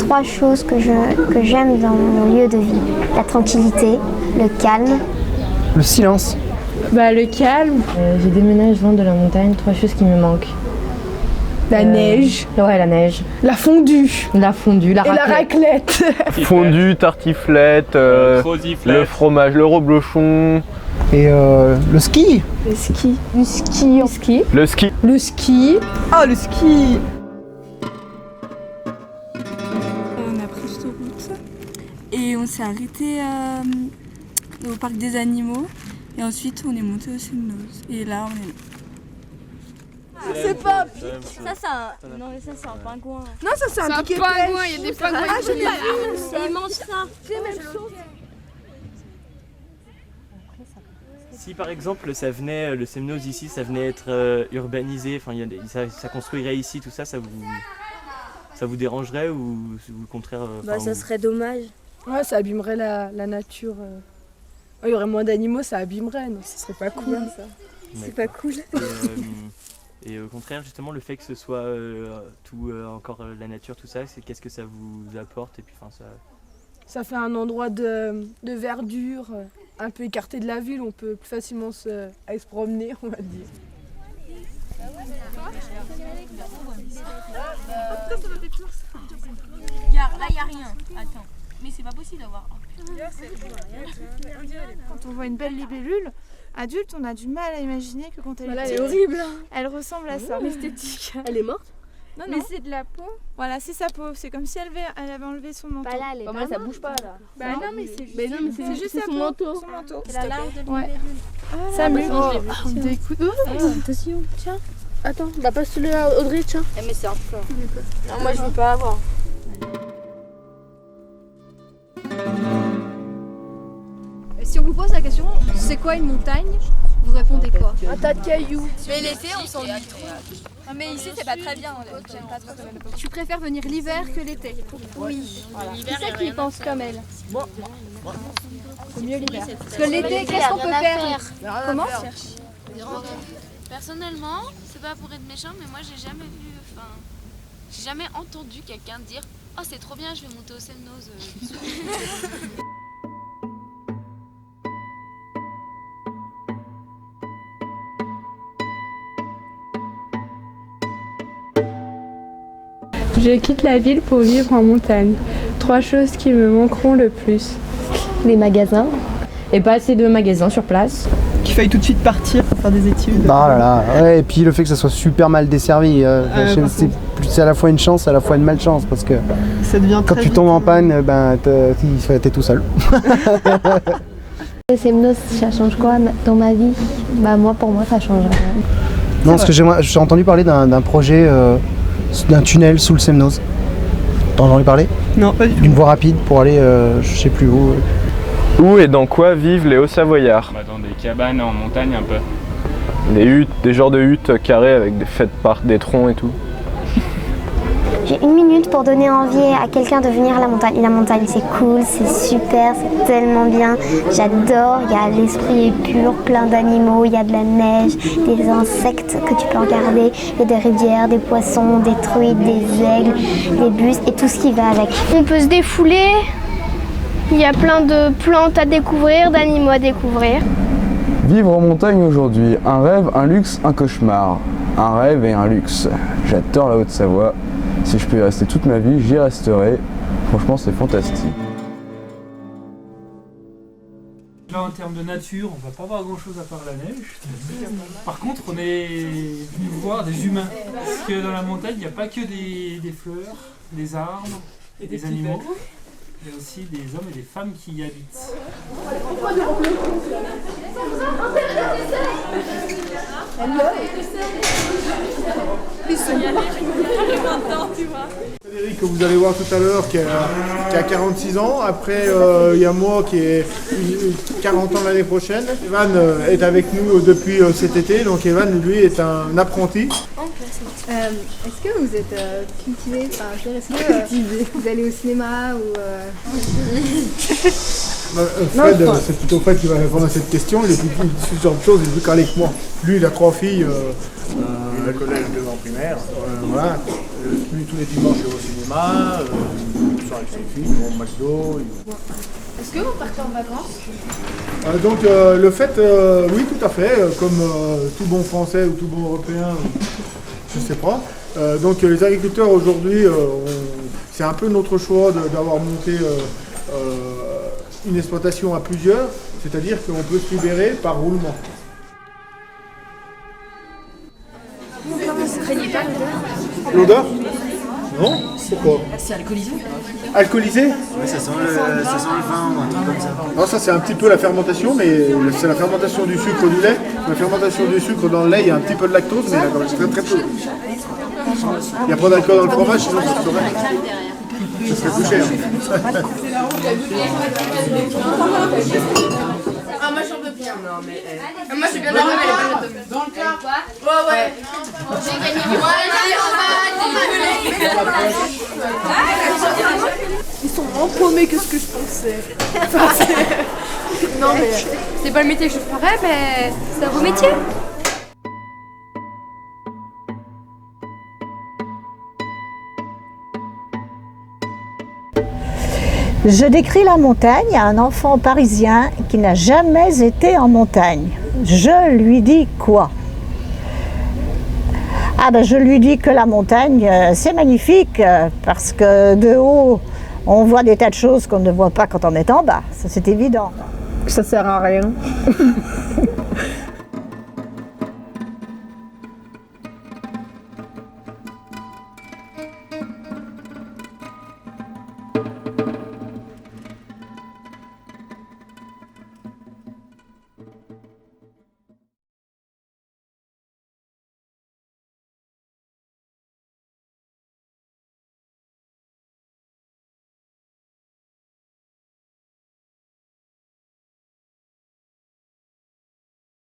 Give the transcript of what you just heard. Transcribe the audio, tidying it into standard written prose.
3 choses que j'aime dans mon lieu de vie. La tranquillité, le calme. Le silence. Le calme. J'ai déménagé loin de la montagne, 3 choses qui me manquent. La neige. Ouais, la neige. La fondue. La fondue, la raclette. Et la raclette. Fondue, tartiflette, le fromage, le reblochon. Et le ski. Le ski. Le ski. Le ski. Le ski. Ah, le ski. On a pris l'autoroute et on s'est arrêté au parc des animaux et ensuite on est monté au Semnoz et là on est là. C'est pas un pic. Ça c'est un... Non mais ça c'est un pingouin. Non, ça c'est un piquet pingouin, il y a des pingouins. Ah, je l'ai vu. Ils mangent ça. C'est la même chose. Si par exemple ça venait, le Semnoz ici, ça venait être urbanisé, enfin ça construirait ici, tout ça, ça vous dérangerait ou au contraire Ça serait dommage. Ouais, ça abîmerait la nature. Il y aurait moins d'animaux, ça abîmerait, non, ce serait pas cool. Ça. C'est pas cool. Et au contraire, justement, le fait que ce soit tout encore la nature, tout ça, qu'est-ce que ça vous apporte et puis, Ça fait un endroit de verdure, un peu écarté de la ville, on peut plus facilement aller se promener, on va dire. Là, il n'y a rien. Attends. Mais c'est pas possible d'avoir. Quand on voit une belle libellule, adulte, on a du mal à imaginer que quand elle est est horrible. elle ressemble à ça. Esthétique. Elle est morte? Non, Mais c'est de la peau. Voilà, c'est sa peau. C'est comme si elle avait enlevé son manteau. Là, elle est Moi, ça bouge pas là. Non, mais c'est juste, c'est juste son sa peau. manteau. Son manteau. C'est la larve de Ouais. libellule. Ça mue. On découte. Attention. Tiens. Attends, va pas celui-là, Audrey, tiens. Mais c'est un fleur. Non, moi je veux pas avoir. Si on vous pose la question, c'est quoi une montagne? Vous répondez quoi? Un tas de cailloux. Mais l'été, on s'ennuie trop. Non, mais ici, c'est pas très bien. J'aime pas trop. Tu préfères venir l'hiver que l'été? Oui. Qui c'est qui pense comme elle? C'est mieux l'hiver. Parce que l'été, qu'est-ce qu'on peut faire? Comment? Personnellement, c'est pas pour être méchant, mais moi j'ai jamais entendu quelqu'un dire « Oh c'est trop bien, je vais monter au Semnoz ». Je quitte la ville pour vivre en montagne. 3 choses qui me manqueront le plus. Les magasins. Et pas assez de magasins sur place. Qu'il faille tout de suite partir pour faire des études. Ah là là, ouais, et puis le fait que ça soit super mal desservi, c'est à la fois une chance, à la fois une malchance, parce que ça devient quand tu tombes en panne, t'es tout seul. Le Semnoz, ça change quoi dans ma vie? Pour moi, ça change rien. Non, parce que j'ai entendu parler d'un projet, d'un tunnel sous le Semnoz. T'as entendu parler? Non, pas du tout. D'une voie rapide pour aller, je sais plus où. Où et dans quoi vivent les Hauts-Savoyards? Dans des cabanes en montagne un peu. Des huttes, des genres de huttes carrées avec des faites par des troncs et tout. J'ai 1 minute pour donner envie à quelqu'un de venir à la montagne. La montagne, c'est cool, c'est super, c'est tellement bien. J'adore, l'esprit est pur, plein d'animaux, il y a de la neige, des insectes que tu peux regarder, il y a des rivières, des poissons, des truites, des aigles, des bus et tout ce qui va avec. On peut se défouler, il y a plein de plantes à découvrir, d'animaux à découvrir. Vivre en montagne aujourd'hui, un rêve, un luxe, un cauchemar. Un rêve et un luxe. J'adore la Haute-Savoie. Si je peux y rester toute ma vie, j'y resterai. Franchement, c'est fantastique. Là, en termes de nature, on va pas voir grand chose à part la neige. Par contre, on est venu voir des humains. Parce que dans la montagne, il n'y a pas que des fleurs, des arbres, et des animaux. Il y a aussi des hommes et des femmes qui y habitent. Frédéric, que vous allez voir tout à l'heure, qui a 46 ans. Après, il y a moi qui ai 40 ans l'année prochaine. Evan est avec nous depuis cet été. Donc Evan, lui, est un apprenti. Est-ce que vous êtes cultivé? Est-ce que vous allez au cinéma ou Fred, c'est plutôt Fred qui va répondre à cette question. Il est plus sur autre chose, il est plus calé que moi. Lui, il a 3 filles. Le collège, 2 ans primaire. Voilà. Lui, tous les dimanches, il va au cinéma. soir avec ses filles, ils vont au McDo. Est-ce que vous partez en vacances? Donc le fait, oui tout à fait, comme tout bon Français ou tout bon Européen, je ne sais pas. Donc les agriculteurs aujourd'hui, c'est un peu notre choix d'avoir monté une exploitation à plusieurs, c'est-à-dire qu'on peut se libérer par roulement. Vous ne craignez pas L'odeur? l'odeur? Non? Pourquoi? C'est alcoolisé. Alcoolisé? Ouais, ça sent le vin ou un truc comme ça. Non, ça c'est un petit peu la fermentation, mais c'est la fermentation du sucre du lait. La fermentation du sucre dans le lait, il y a un petit peu de lactose, mais très très peu. Il n'y a pas d'alcool dans le fromage, sinon ça serait plus cher. Ah, moi j'en veux bien. Non, mais. Moi je suis bien d'accord avec les dans le plat. Ouais. J'ai gagné du mois. Ils sont moins paumés que ce que je pensais. Non, mais. C'est pas le métier que je ferais, mais c'est un beau métier. Je décris la montagne à un enfant parisien qui n'a jamais été en montagne. Je lui dis quoi? Ah ben je lui dis que la montagne c'est magnifique parce que de haut on voit des tas de choses qu'on ne voit pas quand on est en bas, ça c'est évident. Ça sert à rien.